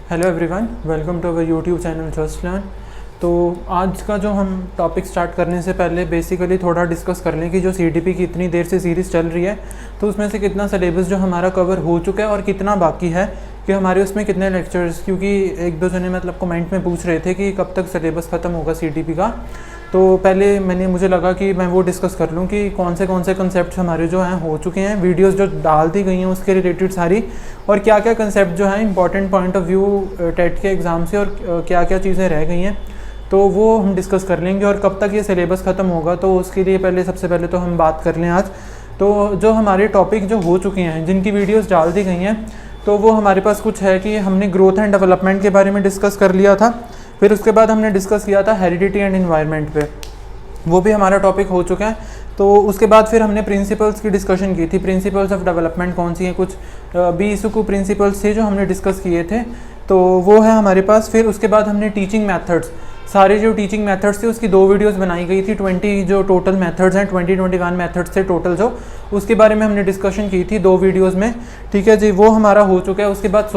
Hello everyone, welcome to our YouTube channel just learn. तो आज का जो हम टॉपिक स्टार्ट करने से पहले बेसिकली थोड़ा डिस्कस कर लें कि जो सीडीपी की इतनी देर से सीरीज़ चल रही है तो उसमें से कितना सिलेबस जो हमारा कवर हो चुका है और कितना बाकी है कि हमारे उसमें कितने लेक्चर्स, क्योंकि एक दो जने मतलब कमेंट में पूछ रहे थे कि कब तक सिलेबस ख़त्म होगा सीडीपी का। तो पहले मुझे लगा कि मैं वो डिस्कस कर लूँ कि कौन से कंसेप्ट हमारे जो हैं हो चुके हैं, वीडियोस जो डाल दी गई हैं उसके रिलेटेड सारी, और क्या क्या कंसेप्ट जो हैं important point of view TET के एग्ज़ाम से, और क्या क्या चीज़ें रह गई हैं तो वो हम डिस्कस कर लेंगे। और कब तक ये सिलेबस ख़त्म होगा तो उसके लिए सबसे पहले तो हम बात कर लें आज। तो जो हमारे टॉपिक जो हो चुके हैं जिनकी वीडियोज़ डाल दी गई हैं तो वो हमारे पास कुछ है कि हमने ग्रोथ एंड डेवलपमेंट के बारे में डिस्कस कर लिया था। फिर उसके बाद हमने डिस्कस किया था हेरिडिटी एंड एनवायरनमेंट पे, वो भी हमारा टॉपिक हो चुका है। तो उसके बाद फिर हमने प्रिंसिपल्स की डिस्कशन की थी, प्रिंसिपल्स ऑफ डेवलपमेंट कौन सी हैं, कुछ 20 को प्रिंसिपल्स थे जो हमने डिस्कस किए थे, तो वो है हमारे पास। फिर उसके बाद हमने टीचिंग मेथड्स, सारे जो टीचिंग मेथड्स थे उसकी 2 वीडियोस बनाई गई थी। 20 जो टोटल मेथड्स हैं, 21 मेथड्स थे टोटल जो, उसके बारे में हमने डिस्कशन की थी 2 वीडियोस में। ठीक है जी, वो हमारा हो चुका है। उसके बाद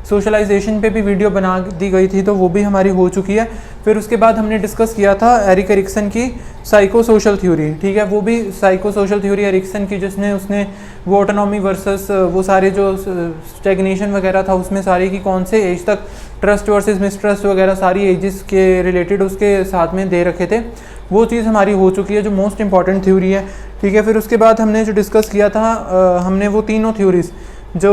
सोशलाइजेशन पे भी वीडियो बना दी गई थी तो वो भी हमारी हो चुकी है। फिर उसके बाद हमने डिस्कस किया था एरिक एरिक्सन की साइको सोशल थ्योरी। ठीक है, वो भी साइको सोशल थ्योरी एरिक्सन की, जिसने उसने वो ऑटोनॉमी वर्सेस वो सारे जो स्टेगनेशन वगैरह था उसमें सारी की कौन से एज तक ट्रस्ट वर्सेस मिसट्रस्ट वगैरह सारी एजेस के रिलेटेड उसके साथ में दे रखे थे, वो चीज़ हमारी हो चुकी है जो मोस्ट इंपॉर्टेंट थ्योरी है। ठीक है, फिर उसके बाद हमने जो डिस्कस किया था हमने वो तीनों थ्योरीज, जो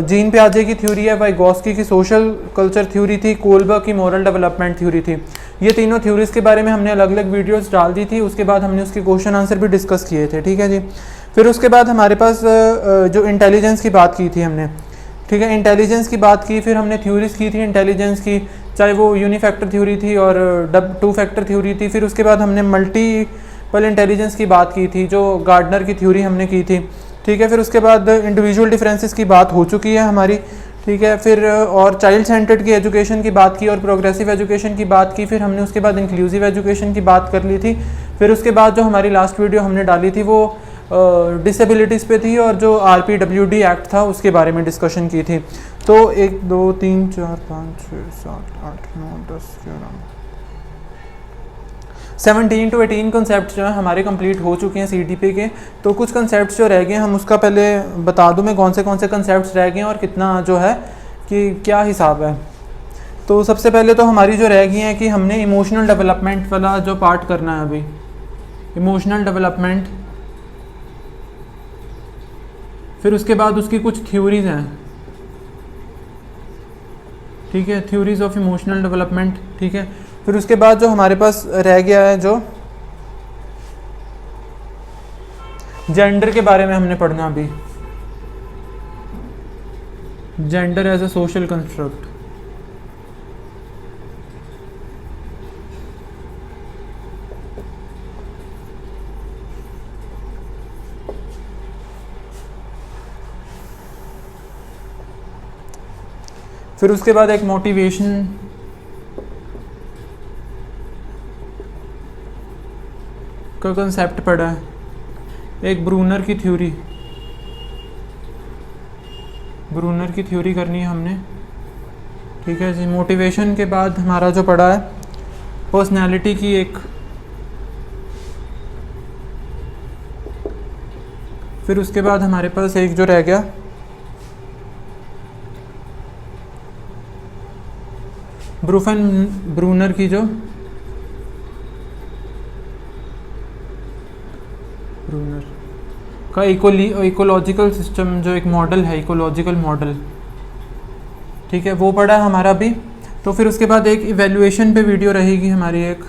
जीन पियाजे की थ्योरी है, वाइगोस्की की सोशल कल्चर थ्योरी थी, कोलबर्ग की मॉरल डेवलपमेंट थ्योरी थी, ये तीनों थ्योरीज के बारे में हमने अलग अलग वीडियोस डाल दी थी। उसके बाद हमने उसके क्वेश्चन आंसर भी डिस्कस किए थे। ठीक है जी, फिर उसके बाद हमारे पास जो इंटेलिजेंस की बात की थी हमने, ठीक है, इंटेलिजेंस की बात की, फिर हमने थ्योरीज की थी इंटेलिजेंस की, चाहे वो यूनिफैक्टर थ्योरी थी और 2 फैक्टर थ्योरी थी। फिर उसके बाद हमने मल्टीपल इंटेलिजेंस की बात की थी, जो गार्डनर की थ्योरी हमने की थी। ठीक है, फिर उसके बाद इंडिविजुअल डिफरेंसेस की बात हो चुकी है हमारी। ठीक है, फिर और चाइल्ड सेंटर्ड की एजुकेशन की बात की और प्रोग्रेसिव एजुकेशन की बात की। फिर हमने उसके बाद इंक्लूसिव एजुकेशन की बात कर ली थी। फिर उसके बाद जो हमारी लास्ट वीडियो हमने डाली थी वो डिसेबिलिटीज़ पे थी और जो RPWD एक्ट था उसके बारे में डिस्कशन की थी। तो 1 2 3 4 5 6 7 8 9 10 11 17 to 18 कंसेप्ट जो है हमारे कंप्लीट हो चुके हैं सीडीपी के। तो कुछ कंसेप्ट जो रह गए हम उसका पहले बता दूं मैं कौन से कंसेप्ट रह गए और कितना जो है कि क्या हिसाब है। तो सबसे पहले तो हमारी जो रह गई है कि हमने इमोशनल डेवलपमेंट वाला जो पार्ट करना है अभी, इमोशनल डेवलपमेंट। फिर उसके बाद उसकी कुछ थ्योरीज हैं, ठीक है, थ्योरीज ऑफ इमोशनल डेवलपमेंट। ठीक है, फिर उसके बाद जो हमारे पास रह गया है जो जेंडर के बारे में हमने पढ़ना अभी, gender as a social construct. फिर उसके बाद एक मोटिवेशन का कंसेप्ट पढ़ा है, एक ब्रूनर की थ्योरी करनी है हमने। ठीक है जी, मोटिवेशन के बाद हमारा जो पढ़ा है पर्सनैलिटी की एक, फिर उसके बाद हमारे पास एक जो रह गया ब्रूनर की जो ब्रूनर का इकोलॉजिकल सिस्टम, जो एक मॉडल है, इकोलॉजिकल मॉडल। ठीक है, वो पढ़ा है हमारा भी। तो फिर उसके बाद एक इवैल्यूएशन पे वीडियो रहेगी हमारी एक।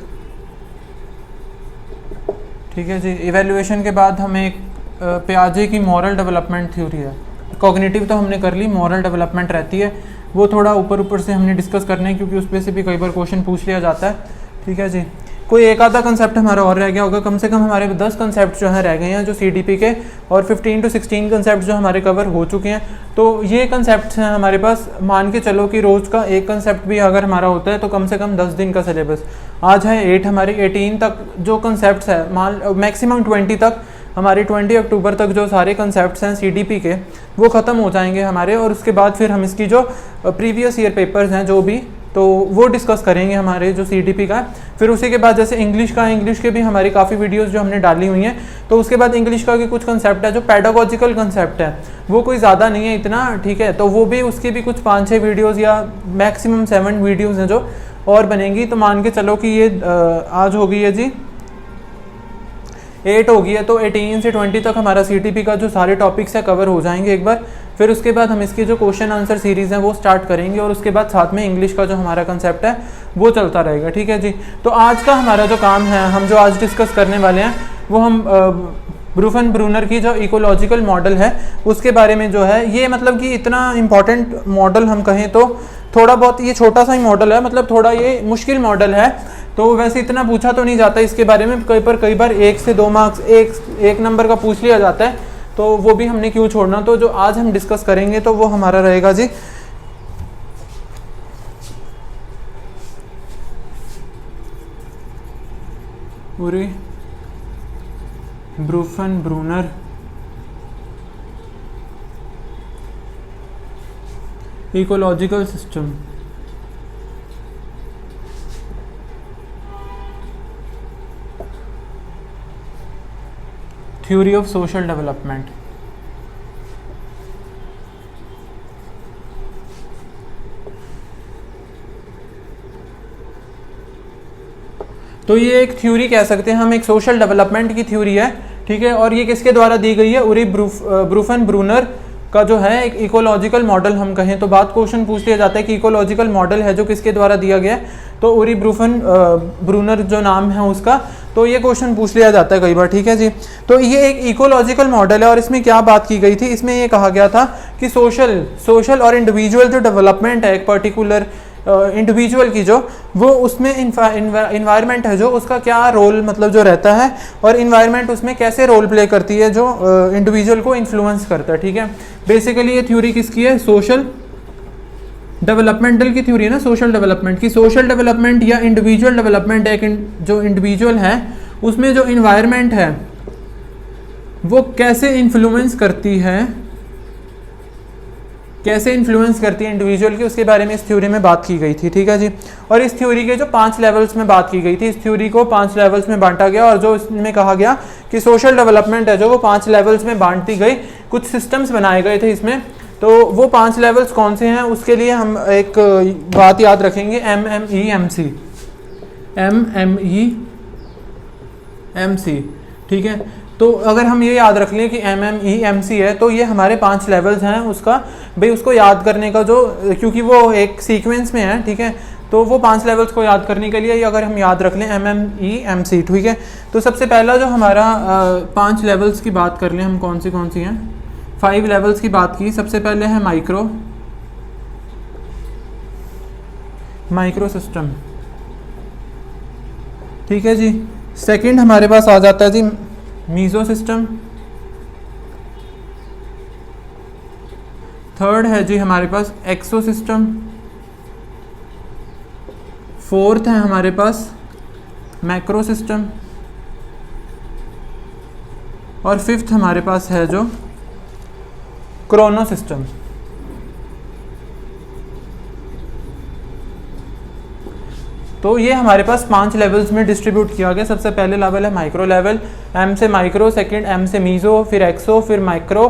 ठीक है जी, इवैल्यूएशन के बाद हमें एक पियाजे की मॉरल डेवलपमेंट थ्योरी है, कॉग्निटिव तो हमने कर ली, मॉरल डेवलपमेंट रहती है, वो थोड़ा ऊपर से हमने डिस्कस करना है क्योंकि उस पर से भी कई बार क्वेश्चन पूछ लिया जाता है। ठीक है जी, कोई एक आधा कंसेप्ट हमारा और रह गया होगा, कम से कम हमारे 10 कंसेप्ट जो हैं रह गए हैं जो सीडीपी के, और 15 to 16 कंसेप्ट जो हमारे कवर हो चुके हैं। तो ये कंसेप्ट हैं हमारे पास। मान के चलो कि रोज़ का एक कंसेप्ट भी अगर हमारा होता है तो कम से कम 10 दिन का सिलेबस। आज है 8, हमारे 18 तक जो कंसेप्ट है, मान मैक्सिमम 20 तक हमारे 20 अक्टूबर तक जो सारे कंसेप्ट्स हैं सीडीपी के वो ख़त्म हो जाएंगे हमारे, और उसके बाद फिर हम इसकी जो प्रीवियस ईयर पेपर्स हैं जो भी, तो वो डिस्कस करेंगे हमारे जो सीडीपी का। फिर उसी के बाद जैसे इंग्लिश का, इंग्लिश के भी हमारी काफ़ी वीडियोस जो हमने डाली हुई हैं, तो उसके बाद इंग्लिश का भी कुछ कंसेप्ट है जो पैडागोजिकल कंसेप्ट है, वो कोई ज़्यादा नहीं है इतना, ठीक है, तो वो भी उसकी भी कुछ 5-6 वीडियोज़ या मैक्सिमम 7 वीडियोज़ हैं जो और बनेंगी। तो मान के चलो कि ये आज हो गई है जी 8 हो गई है, तो 18 से 20 तक हमारा सीटीपी का जो सारे टॉपिक्स है कवर हो जाएंगे एक बार। फिर उसके बाद हम इसकी जो क्वेश्चन आंसर सीरीज़ है वो स्टार्ट करेंगे, और उसके बाद साथ में इंग्लिश का जो हमारा कंसेप्ट है वो चलता रहेगा, ठीक है जी। तो आज का हमारा जो काम है, हम जो आज डिस्कस करने वाले हैं वो हम ब्रूफन ब्रूनर की जो इकोलॉजिकल मॉडल है उसके बारे में जो है, ये मतलब कि इतना इम्पॉर्टेंट मॉडल हम कहें तो थोड़ा बहुत ये छोटा सा ही मॉडल है, मतलब थोड़ा ये मुश्किल मॉडल है, तो वैसे इतना पूछा तो नहीं जाता इसके बारे में, कई बार 1 से 2 मार्क्स एक नंबर का पूछ लिया जाता है, तो वो भी हमने क्यों छोड़ना। तो जो आज हम डिस्कस करेंगे तो वो हमारा रहेगा जी पूरी Bronfenbrenner ecological system. Theory of social development. तो ये एक थ्योरी कह सकते हैं हम, एक सोशल डेवलपमेंट की थ्योरी है, ठीक है, और ये किसके द्वारा दी गई है, उरी ब्रूफन ब्रूनर का जो है एक इकोलॉजिकल मॉडल हम कहें तो। बात क्वेश्चन पूछ लिया जाता है कि इकोलॉजिकल मॉडल है जो किसके द्वारा दिया गया है, तो उरी ब्रूफन ब्रूनर जो नाम है उसका, तो ये क्वेश्चन पूछ लिया जाता है कई बार, ठीक है जी। तो ये एक इकोलॉजिकल मॉडल है, और इसमें क्या बात की गई थी, इसमें ये कहा गया था कि सोशल और इंडिविजुअल जो डेवलपमेंट है एक पर्टिकुलर इंडिविजुअल की जो, वो उसमें इन्वायरमेंट है जो उसका क्या रोल मतलब जो रहता है, और इन्वायरमेंट उसमें कैसे रोल प्ले करती है जो इंडिविजुअल को इन्फ्लुएंस करता है, ठीक है। बेसिकली ये थ्योरी किसकी है, सोशल डेवलपमेंटल की थ्योरी है ना, सोशल डेवलपमेंट की। सोशल डेवलपमेंट या इंडिविजुअल डेवलपमेंट, एक जो इंडिविजुअल है उसमें जो इन्वायरमेंट है वो कैसे इन्फ्लुएंस करती है, इंडिविजुअल की, उसके बारे में इस थ्योरी में बात की गई थी, ठीक है जी। और इस थ्योरी के जो 5 लेवल्स में बात की गई थी, इस थ्योरी को 5 लेवल्स में बांटा गया, और जो इसमें कहा गया कि सोशल डेवलपमेंट है जो वो 5 लेवल्स में बांट दी गई, कुछ सिस्टम्स बनाए गए थे इसमें। तो वो 5 लेवल्स कौन से हैं उसके लिए हम एक बात याद रखेंगे, MMEMC, ठीक है। तो अगर हम ये याद रख लें कि MMEMC है, तो ये हमारे 5 लेवल्स हैं उसका, भाई उसको याद करने का जो, क्योंकि वो एक सीक्वेंस में है, ठीक है, तो वो 5 लेवल्स को याद करने के लिए अगर हम याद रख लें MMEMC, ठीक है। तो सबसे पहला जो हमारा 5 लेवल्स की बात कर लें हम, कौन सी हैं, 5 लेवल्स की बात की। सबसे पहले है माइक्रो सिस्टम, ठीक है जी। सेकंड हमारे पास आ जाता है जी मीजो सिस्टम। थर्ड है जी हमारे पास एक्सो सिस्टम। फोर्थ है हमारे पास मैक्रो सिस्टम, और फिफ्थ हमारे पास है जो क्रोनो सिस्टम। तो ये हमारे पास 5 लेवल्स में डिस्ट्रीब्यूट किया गया। सबसे पहले लेवल है माइक्रो लेवल, M से माइक्रो, सेकंड M से मीजो, फिर एक्सो, फिर माइक्रो,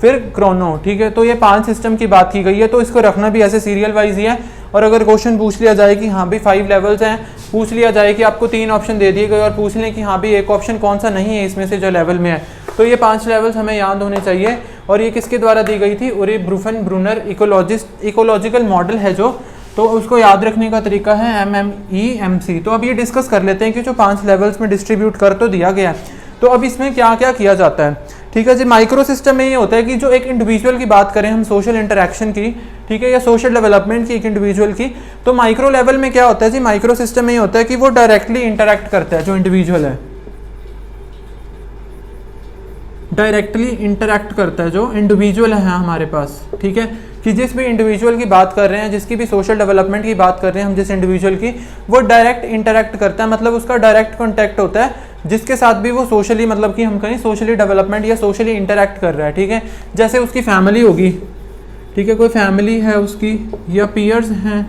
फिर क्रोनो, ठीक है। तो ये 5 सिस्टम की बात की गई है, तो इसको रखना भी ऐसे सीरियल वाइज ही है। और अगर क्वेश्चन पूछ लिया जाए कि हाँ भी 5 लेवल्स हैं, पूछ लिया जाए कि आपको 3 ऑप्शन दे दिए गए और पूछ लें कि हाँ भी एक ऑप्शन कौन सा नहीं है इसमें से जो लेवल में है, तो ये 5 लेवल्स हमें याद होने चाहिए। और ये किसके द्वारा दी गई थी, Urie Bronfenbrenner ecological model है जो, तो उसको याद रखने का तरीका है MMEMC। तो अब ये डिस्कस कर लेते हैं कि जो 5 लेवल्स में डिस्ट्रीब्यूट कर तो दिया गया है, तो अब इसमें क्या क्या किया जाता है, ठीक है जी। माइक्रो सिस्टम में ये होता है कि जो एक इंडिविजुअल की बात करें हम, सोशल इंटरेक्शन की, ठीक है, या सोशल डेवलपमेंट की एक इंडिविजुअल की, तो माइक्रो लेवल में क्या होता है जी, माइक्रो सिस्टम में ये होता है कि वो डायरेक्टली इंटरेक्ट करता है, जो इंडिविजुअल है डायरेक्टली इंटरेक्ट करता है, जो इंडिविजुअल है हमारे पास, ठीक है, कि जिस भी इंडिविजुअल की बात कर रहे हैं, जिसकी भी सोशल डेवलपमेंट की बात कर रहे हैं हम, जिस इंडिविजुअल की, वो डायरेक्ट इंटरेक्ट करता है, मतलब उसका डायरेक्ट कॉन्टैक्ट होता है जिसके साथ भी वो सोशली मतलब कि हम कहें सोशली डेवलपमेंट या सोशली इंटरेक्ट कर रहा है, ठीक है। जैसे उसकी फैमिली होगी, ठीक है, कोई फैमिली है उसकी या पीयर्स हैं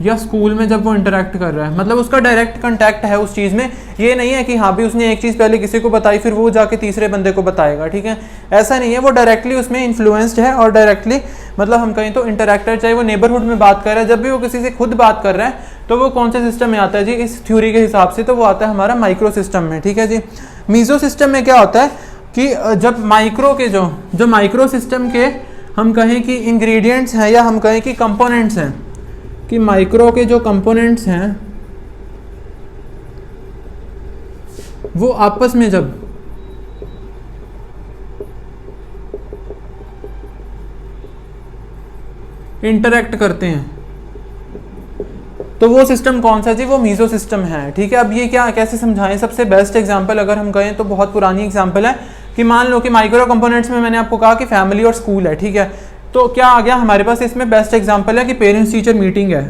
या स्कूल में जब वो इंटरेक्ट कर रहा है, मतलब उसका डायरेक्ट कांटेक्ट है उस चीज़ में। ये नहीं है कि हाँ भी उसने एक चीज़ पहले किसी को बताई फिर वो जाके तीसरे बंदे को बताएगा, ठीक है, ऐसा नहीं है। वो डायरेक्टली उसमें इन्फ्लुएंस्ड है और डायरेक्टली मतलब हम कहें तो इंटरेक्टर, चाहे वो नेबरहुड में बात कर रहा है, जब भी वो किसी से खुद बात कर रहा है तो वो कौन से सिस्टम में आता है जी, इस थ्योरी के हिसाब से तो वो आता है हमारा माइक्रो सिस्टम में, ठीक है जी। मीजो सिस्टम में क्या होता है कि जब माइक्रो के जो माइक्रो सिस्टम के हम कहें कि इंग्रेडिएंट्स हैं या हम कहें कि कंपोनेंट्स हैं, कि माइक्रो के जो कंपोनेंट्स हैं वो आपस में जब इंटरेक्ट करते हैं तो वो सिस्टम कौन सा जी, वो मीजो सिस्टम है, ठीक है। अब ये क्या कैसे समझाएं, सबसे बेस्ट एग्जांपल अगर हम कहें तो बहुत पुरानी एग्जांपल है कि मान लो कि माइक्रो कंपोनेंट्स में मैंने आपको कहा कि फैमिली और स्कूल है, ठीक है। तो क्या आ गया हमारे पास इसमें बेस्ट एग्जांपल है कि पेरेंट्स टीचर मीटिंग है,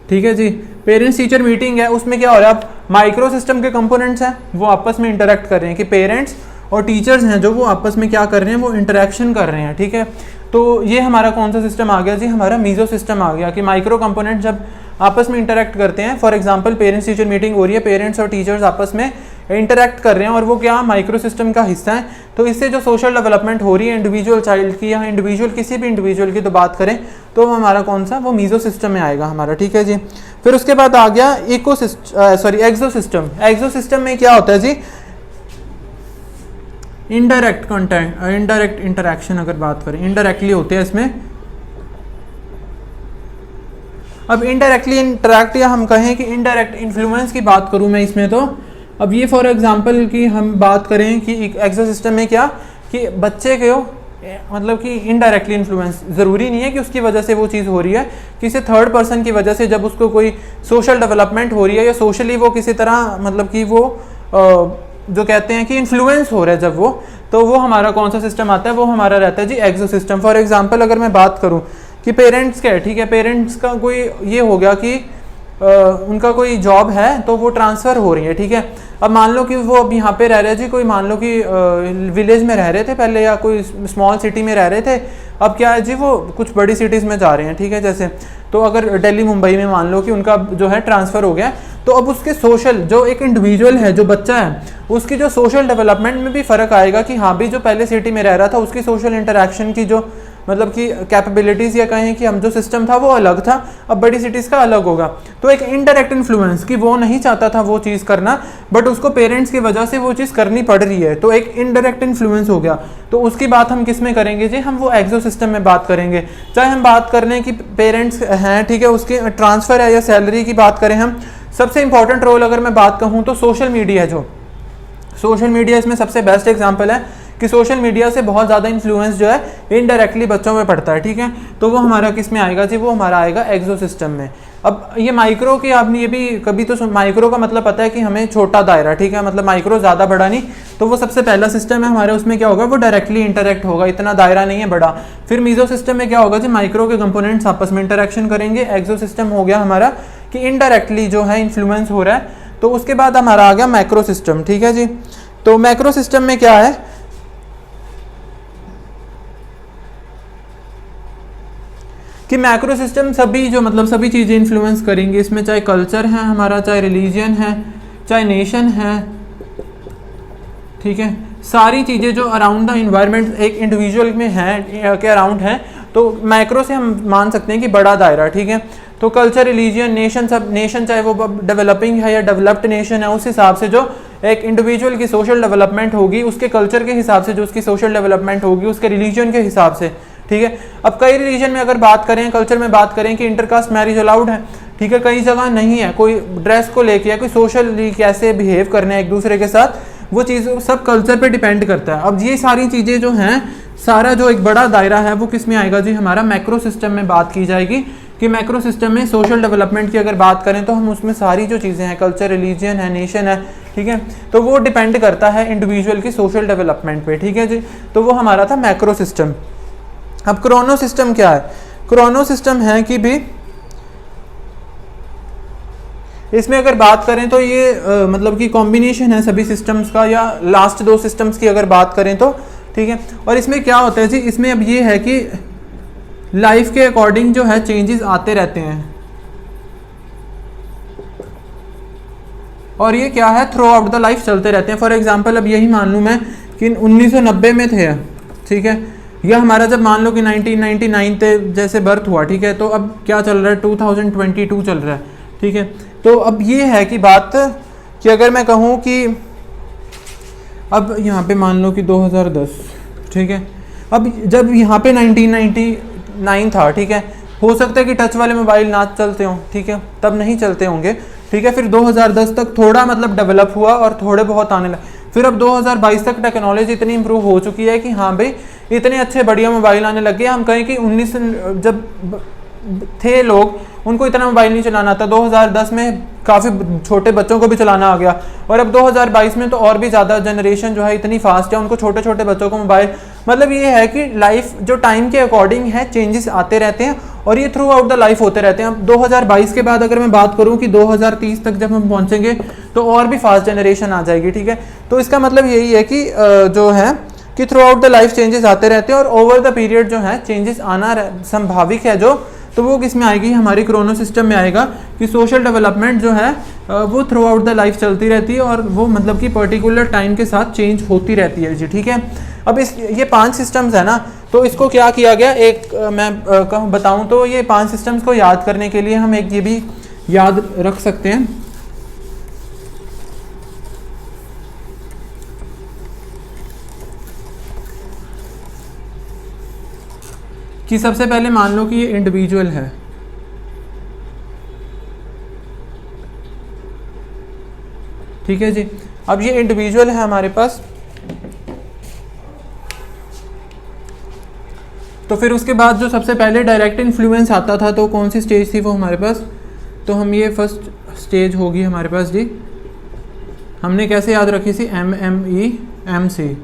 ठीक है जी। पेरेंट्स टीचर मीटिंग है, उसमें क्या हो रहा है, अब माइक्रो सिस्टम के कंपोनेंट्स हैं वो आपस में इंटरेक्ट कर रहे हैं कि पेरेंट्स और टीचर्स हैं जो वो आपस में क्या कर रहे हैं, वो इंटरेक्शन कर रहे हैं, ठीक है। तो ये हमारा कौन सा सिस्टम आ गया जी, हमारा मीजो सिस्टम आ गया कि माइक्रो कंपोनेंट जब आपस में इंटरेक्ट करते हैं। For example parents teacher meeting हो रही है, पेरेंट्स और टीचर्स आपस में इंटरेक्ट कर रहे हैं और वो क्या माइक्रो सिस्टम का हिस्सा है। तो इससे जो सोशल डेवलपमेंट हो रही है इंडिविजुअल चाइल्ड की या इंडिविजुअल किसी भी इंडिविजुअल की तो बात करें तो हमारा कौन सा, वो मीजो सिस्टम में आएगा हमारा, ठीक है जी। फिर उसके बाद आ गया एक्सो सिस्टम। एक्सो सिस्टम में क्या होता है जी, इनडायरेक्ट कॉन्टेक्ट, इनडायरेक्ट इंटरेक्शन अगर बात करें, इनडायरेक्टली होते हैं इसमें। अब इनडायरेक्टली इंटरेक्ट या हम कहें कि इनडायरेक्ट इन्फ्लुएंस की बात करूं मैं इसमें, तो अब ये फॉर एग्जांपल की हम बात करें कि एक्सो सिस्टम में क्या कि बच्चे को मतलब कि इनडायरेक्टली इन्फ्लुएंस, ज़रूरी नहीं है कि उसकी वजह से वो चीज़ हो रही है, किसी थर्ड पर्सन की वजह से जब उसको कोई सोशल डेवलपमेंट हो रही है या सोशली वो किसी तरह मतलब कि वो जो कहते हैं कि इन्फ्लुएंस हो रहा है जब तो वो हमारा कौन सा सिस्टम आता है, वो हमारा रहता है जी एक्सो सिस्टम। फॉर एग्जांपल अगर मैं बात करूं कि पेरेंट्स का है, ठीक है, पेरेंट्स का कोई ये हो गया कि उनका कोई जॉब है तो वो ट्रांसफ़र हो रही है, ठीक है। अब मान लो कि वो अब यहाँ पे रह रहे हैं जी, कोई मान लो कि विलेज में रह रहे थे पहले या कोई स्मॉल सिटी में रह रहे थे, अब क्या है जी वो कुछ बड़ी सिटीज़ में जा रहे हैं, ठीक है। जैसे तो अगर दिल्ली मुंबई में मान लो कि उनका जो है ट्रांसफ़र हो गया, तो अब उसके सोशल जो एक इंडिविजुअल है जो बच्चा है उसकी जो सोशल डेवलपमेंट में भी फ़र्क आएगा कि हाँ भी जो पहले सिटी में रह रहा था उसकी सोशल इंटरेक्शन की जो मतलब कि कैपेबिलिटीज़ या कहें कि हम जो सिस्टम था वो अलग था, अब बड़ी सिटीज़ का अलग होगा। तो एक इनडायरेक्ट इन्फ्लुएंस कि वो नहीं चाहता था वो चीज़ करना बट उसको पेरेंट्स की वजह से वो चीज़ करनी पड़ रही है, तो एक इनडायरेक्ट इन्फ्लुएंस हो गया। तो उसकी बात हम किस में करेंगे जी, हम वो एक्सो सिस्टम में बात करेंगे। चाहे हम बात कर लें कि पेरेंट्स हैं, ठीक है, उसके ट्रांसफ़र है या सैलरी की बात करें हम, सबसे इंपॉर्टेंट रोल अगर मैं बात कहूँ तो सोशल मीडिया, जो सोशल मीडिया इसमें सबसे बेस्ट एग्जांपल है कि सोशल मीडिया से बहुत ज़्यादा इन्फ्लुएंस जो है इनडायरेक्टली बच्चों में पड़ता है, ठीक है। तो वो हमारा किस में आएगा जी, वो हमारा आएगा एक्सो सिस्टम में। अब ये माइक्रो की आपने ये भी कभी तो माइक्रो का मतलब पता है कि हमें छोटा दायरा, ठीक है, मतलब माइक्रो ज़्यादा बड़ा नहीं, तो वो सबसे पहला सिस्टम है हमारे, उसमें क्या होगा वो डायरेक्टली इंटरेक्ट होगा, इतना दायरा नहीं है बड़ा। फिर मीजो सिस्टम में क्या होगा जी, माइक्रो के कंपोनेंट्स आपस में इंटरेक्शन करेंगे। एक्सो सिस्टम हो गया हमारा कि इनडायरेक्टली जो है इन्फ्लुएंस हो रहा है। तो उसके बाद हमारा आ गया मैक्रो सिस्टम, ठीक है जी। तो मैक्रो सिस्टम में क्या है कि मैक्रो सिस्टम सभी जो मतलब सभी चीज़ें इन्फ्लुएंस करेंगे इसमें, चाहे कल्चर है हमारा, चाहे रिलीजन है, चाहे नेशन है, ठीक है, सारी चीज़ें जो अराउंड द इन्वायरमेंट एक इंडिविजुअल में है के अराउंड है, तो मैक्रो से हम मान सकते हैं कि बड़ा दायरा, ठीक है। तो कल्चर, रिलीजन, नेशन, सब नेशन चाहे वो डेवलपिंग है या डेवलप्ड नेशन है, उस हिसाब से जो एक इंडिविजुअल की सोशल डेवलपमेंट होगी उसके कल्चर के हिसाब से जो उसकी सोशल डेवलपमेंट होगी उसके रिलीजन के हिसाब से, ठीक है। अब कई रिलीजन में अगर बात करें, कल्चर में बात करें कि इंटरकास्ट मैरिज अलाउड है, ठीक है, कई जगह नहीं है, कोई ड्रेस को लेके या कोई सोशली कैसे बिहेव करने हैं एक दूसरे के साथ, वो चीज़ सब कल्चर पे डिपेंड करता है। अब ये सारी चीज़ें जो हैं, सारा जो एक बड़ा दायरा है वो किस में आएगा जी, हमारा मैक्रो सिस्टम में बात की जाएगी कि मैक्रो सिस्टम में सोशल डेवलपमेंट की अगर बात करें तो हम उसमें सारी जो चीज़ें हैं, कल्चर, रिलीजन है, नेशन है, ठीक है, तो वो डिपेंड करता है इंडिविजुअल की सोशल डेवलपमेंट पे, ठीक है जी। तो वो हमारा था मैक्रो सिस्टम। अब क्रोनो सिस्टम क्या है, क्रोनो सिस्टम है कि भी इसमें अगर बात करें तो ये मतलब कि कॉम्बिनेशन है सभी सिस्टम्स का, या लास्ट 2 सिस्टम्स की अगर बात करें तो, ठीक है। और इसमें क्या होता है जी, इसमें अब ये है कि लाइफ के अकॉर्डिंग जो है चेंजेस आते रहते हैं, और ये क्या है थ्रू आउट द लाइफ चलते रहते हैं। फॉर एग्जांपल अब यही मान लूँ मैं कि 1990 में थे, ठीक है, या हमारा जब मान लो कि 1999 पे जैसे बर्थ हुआ, ठीक है, तो अब क्या चल रहा है 2022 चल रहा है, ठीक है। तो अब ये है कि बात कि अगर मैं कहूँ कि अब यहाँ पे मान लो कि 2010, ठीक है, अब जब यहाँ पे 1999 था, ठीक है, हो सकता है कि टच वाले मोबाइल ना चलते हों, ठीक है, तब नहीं चलते होंगे, ठीक है। फिर 2010 तक थोड़ा मतलब डेवलप हुआ और थोड़े बहुत आने लगे। फिर अब 2022 तक टेक्नोलॉजी इतनी इंप्रूव हो चुकी है कि हाँ भाई इतने अच्छे बढ़िया मोबाइल आने लगे। हम कहें कि 19 जब थे लोग उनको इतना मोबाइल नहीं चलाना आता, 2010 में काफ़ी छोटे बच्चों को भी चलाना आ गया, और अब 2022 में तो और भी ज़्यादा जनरेशन जो है इतनी फास्ट है, उनको छोटे छोटे बच्चों को मोबाइल, मतलब ये है कि लाइफ जो टाइम के अकॉर्डिंग है चेंजेस आते रहते हैं और ये थ्रू आउट द लाइफ होते रहते हैं। अब 2022 के बाद अगर मैं बात करूं कि 2030 तक जब हम पहुंचेंगे तो और भी फास्ट जनरेशन आ जाएगी, ठीक है। तो इसका मतलब यही है कि जो है कि through out the life changes आते रहते हैं और ओवर द पीरियड जो है चेंजेस आना संभाविक है, जो तो वो किस में आएगी, हमारी क्रोनो सिस्टम में आएगा कि सोशल डेवलपमेंट जो है वो थ्रू आउट द लाइफ चलती रहती है और वो मतलब कि पर्टिकुलर टाइम के साथ चेंज होती रहती है जी, ठीक है। अब इस ये 5 सिस्टम्स है ना, तो इसको क्या किया गया, एक मैं बताऊं तो ये 5 सिस्टम्स को याद करने के लिए हम एक ये भी याद रख सकते हैं कि सबसे पहले मान लो कि ये इंडिविजुअल है, ठीक है जी। अब ये इंडिविजुअल है हमारे पास, तो फिर उसके बाद जो सबसे पहले डायरेक्ट इन्फ्लुएंस आता था तो कौन सी स्टेज थी वो हमारे पास, तो हम ये फर्स्ट स्टेज होगी हमारे पास जी, हमने कैसे याद रखी थी, MMEMC।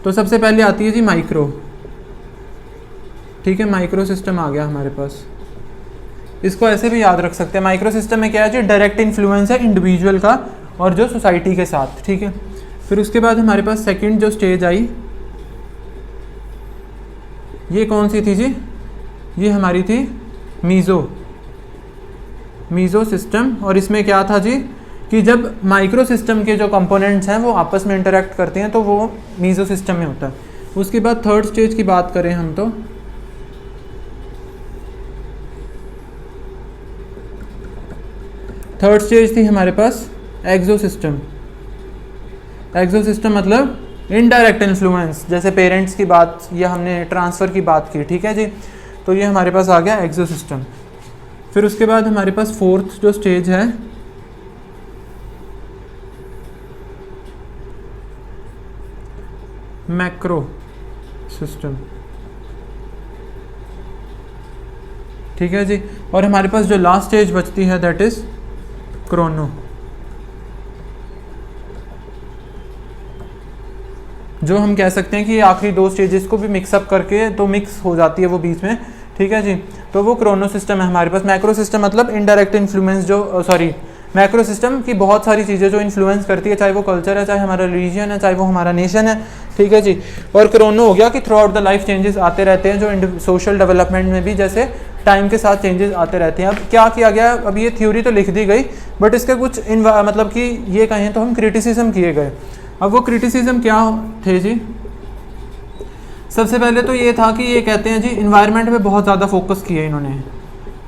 तो सबसे पहले आती है जी माइक्रो, ठीक है, माइक्रो सिस्टम आ गया हमारे पास। इसको ऐसे भी याद रख सकते हैं, माइक्रो सिस्टम में क्या है जी, डायरेक्ट इन्फ्लुएंस है इंडिविजुअल का और जो सोसाइटी के साथ, ठीक है। फिर उसके बाद हमारे पास सेकंड जो स्टेज आई, ये कौन सी थी जी, ये हमारी थी मीज़ो सिस्टम। और इसमें क्या था जी कि जब माइक्रो सिस्टम के जो कंपोनेंट्स हैं वो आपस में इंटरेक्ट करते हैं तो वो मीज़ो सिस्टम में होता है। उसके बाद थर्ड स्टेज की बात करें हम तो थर्ड स्टेज थी हमारे पास एक्सो सिस्टम। एक्सो सिस्टम मतलब इनडायरेक्ट इन्फ्लुएंस, जैसे पेरेंट्स की बात या हमने ट्रांसफ़र की बात की, ठीक है जी। तो ये हमारे पास आ गया एक्सो सिस्टम। फिर उसके बाद हमारे पास फोर्थ जो स्टेज है मैक्रो सिस्टम, ठीक है जी। और हमारे पास जो लास्ट स्टेज बचती है दैट इज क्रोनो, जो हम कह सकते हैं कि आखिरी 2 स्टेजेस को भी मिक्सअप करके तो मिक्स हो जाती है वो बीच में, ठीक है जी। तो वो क्रोनो सिस्टम है हमारे पास। मैक्रो सिस्टम मतलब इनडायरेक्ट इन्फ्लुएंस, जो मैक्रो सिस्टम की बहुत सारी चीज़ें जो इन्फ्लुएंस करती है, चाहे वो कल्चर है, चाहे हमारा रिलीजन है, चाहे वो हमारा नेशन है, ठीक है जी। और क्रोनो हो गया कि through out the life changes आते रहते हैं, जो सोशल डेवलपमेंट में भी जैसे टाइम के साथ चेंजेस आते रहते हैं। अब क्या किया गया, अब ये थ्योरी तो लिख दी गई बट इसके कुछ मतलब कि ये कहें तो हम क्रिटिसिज्म किए गए। अब वो क्रिटिसिज्म क्या थे जी, सबसे पहले तो ये था कि ये कहते हैं जी इन्वायरमेंट पे बहुत ज़्यादा फोकस किया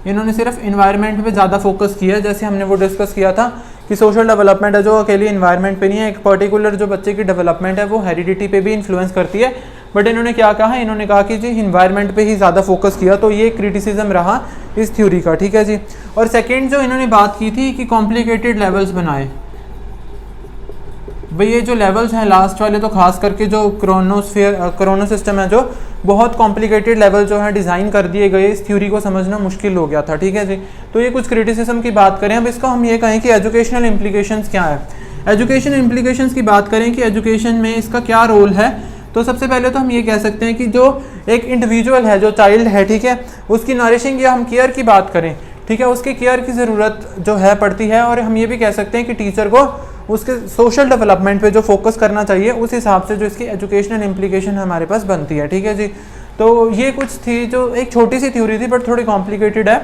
इन्होंने सिर्फ इन्वायरमेंट पे ज़्यादा फोकस किया। जैसे हमने वो डिस्कस किया था कि सोशल डेवलपमेंट है जो अकेली इन्वायरमेंट पे नहीं है, एक पर्टिकुलर जो बच्चे की डेवलपमेंट है वो हेरिडिटी पे भी इन्फ्लुएंस करती है। बट इन्होंने क्या कहा, इन्होंने कहा कि जी इन्वायरमेंट पे ही ज़्यादा फोकस किया, तो ये क्रिटिसिज्म रहा इस थ्योरी का, ठीक है जी। और सेकेंड जो इन्होंने बात की थी कि कॉम्प्लिकेटेड लेवल्स बनाए, भाई ये जो लेवल्स हैं लास्ट वाले, तो खास करके जो क्रोनो सिस्टम है जो बहुत कॉम्प्लिकेटेड लेवल जो है डिज़ाइन कर दिए गए, इस थ्योरी को समझना मुश्किल हो गया था, ठीक है जी। तो ये कुछ क्रिटिसिज्म की बात करें। अब इसका हम ये कहें कि एजुकेशनल इम्प्लीकेशंस क्या है। एजुकेशन इम्प्लीकेशंस की बात करें कि एजुकेशन में इसका क्या रोल है, तो सबसे पहले तो हम ये कह सकते हैं कि जो एक इंडिविजुअल है, जो चाइल्ड है, ठीक है, उसकी नरिशिंग या हम केयर की बात करें, ठीक है, उसकी केयर की ज़रूरत जो है पड़ती है। और हम ये भी कह सकते हैं कि टीचर को उसके सोशल डेवलपमेंट पे जो फोकस करना चाहिए उस हिसाब से जो इसकी एजुकेशनल इम्प्लीकेशन हमारे पास बनती है। ठीक है जी, तो ये कुछ थी जो एक छोटी सी थ्योरी थी बट थोड़ी कॉम्प्लिकेटेड है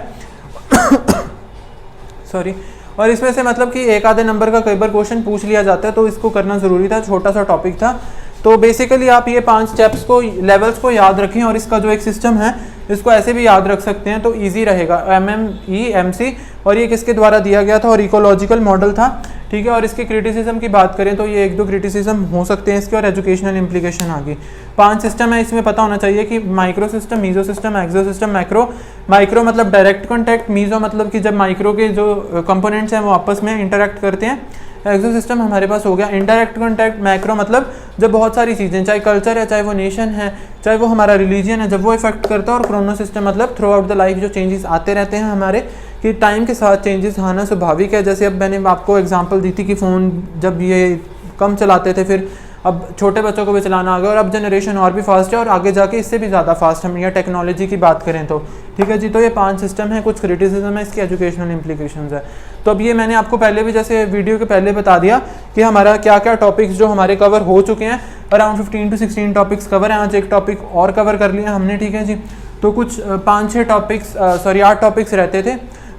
सॉरी। और इसमें से मतलब कि एक आधे नंबर का कई बार क्वेश्चन पूछ लिया जाता है, तो इसको करना ज़रूरी था, छोटा सा टॉपिक था। तो बेसिकली आप ये 5 स्टेप्स को, लेवल्स को याद रखें और इसका जो एक सिस्टम है इसको ऐसे भी याद रख सकते हैं तो इजी रहेगा। MME MC, और ये किसके द्वारा दिया गया था, और इकोलॉजिकल मॉडल था। ठीक है, और इसके क्रिटिसिज्म की बात करें तो ये 1-2 क्रिटिसिज्म हो सकते हैं इसके, और एजुकेशनल इम्प्लीकेशन आगे 5 सिस्टम है। इसमें पता होना चाहिए कि माइक्रो सिस्टम, मीजो सिस्टम, एक्सो सिस्टम, मैक्रो। माइक्रो मतलब डायरेक्ट कॉन्टैक्ट, मीजो मतलब कि जब माइक्रो के जो कंपोनेंट्स हैं वो आपस में इंटरेक्ट करते हैं। एक्सो सिस्टम हमारे पास हो गया इनडायरेक्ट कॉन्टैक्ट। मैक्रो मतलब जब बहुत सारी चीज़ें, चाहे कल्चर है, चाहे वो नेशन है, चाहे वो हमारा रिलीजन है, जब वो इफेक्ट करता है। और क्रोनो सिस्टम मतलब थ्रू आउट द लाइफ जो चेंजेस आते रहते हैं हमारे, कि टाइम के साथ चेंजेस आना स्वाभाविक है। जैसे अब मैंने आपको एग्जांपल दी थी कि फ़ोन जब ये कम चलाते थे, फिर अब छोटे बच्चों को भी चलाना आ गया, और अब जनरेशन और भी फास्ट है, और आगे जाके इससे भी ज़्यादा फास्ट हम या टेक्नोलॉजी की बात करें तो। ठीक है जी, तो ये 5 सिस्टम है, कुछ क्रिटिसिज्म है, इसकी एजुकेशनल इम्प्लीकेशंस है। तो अब ये मैंने आपको पहले भी जैसे वीडियो के पहले बता दिया कि हमारा क्या क्या टॉपिक्स जो हमारे कवर हो चुके हैं। अराउंड 15 to 16 टॉपिक्स कवर हैं, आज एक टॉपिक और कवर कर लिया हमने। ठीक है जी, तो कुछ 5-6 टॉपिक्स 8 टॉपिक्स रहते थे,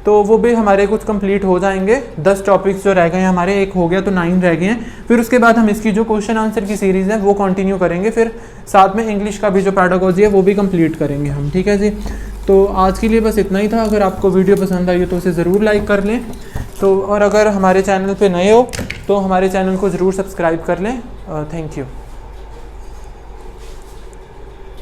तो वो भी हमारे कुछ कंप्लीट हो जाएंगे। 10 टॉपिक्स जो रह गए हैं हमारे, एक हो गया तो 9 रह गए हैं। फिर उसके बाद हम इसकी जो क्वेश्चन आंसर की सीरीज़ है वो कंटिन्यू करेंगे, फिर साथ में इंग्लिश का भी जो पैडागोजी है वो भी कंप्लीट करेंगे हम। ठीक है जी, तो आज के लिए बस इतना ही था। अगर आपको वीडियो पसंद आई हो तो उसे ज़रूर लाइक कर लें, तो और अगर हमारे चैनल पे नए हो तो हमारे चैनल को ज़रूर सब्सक्राइब कर लें। Thank you.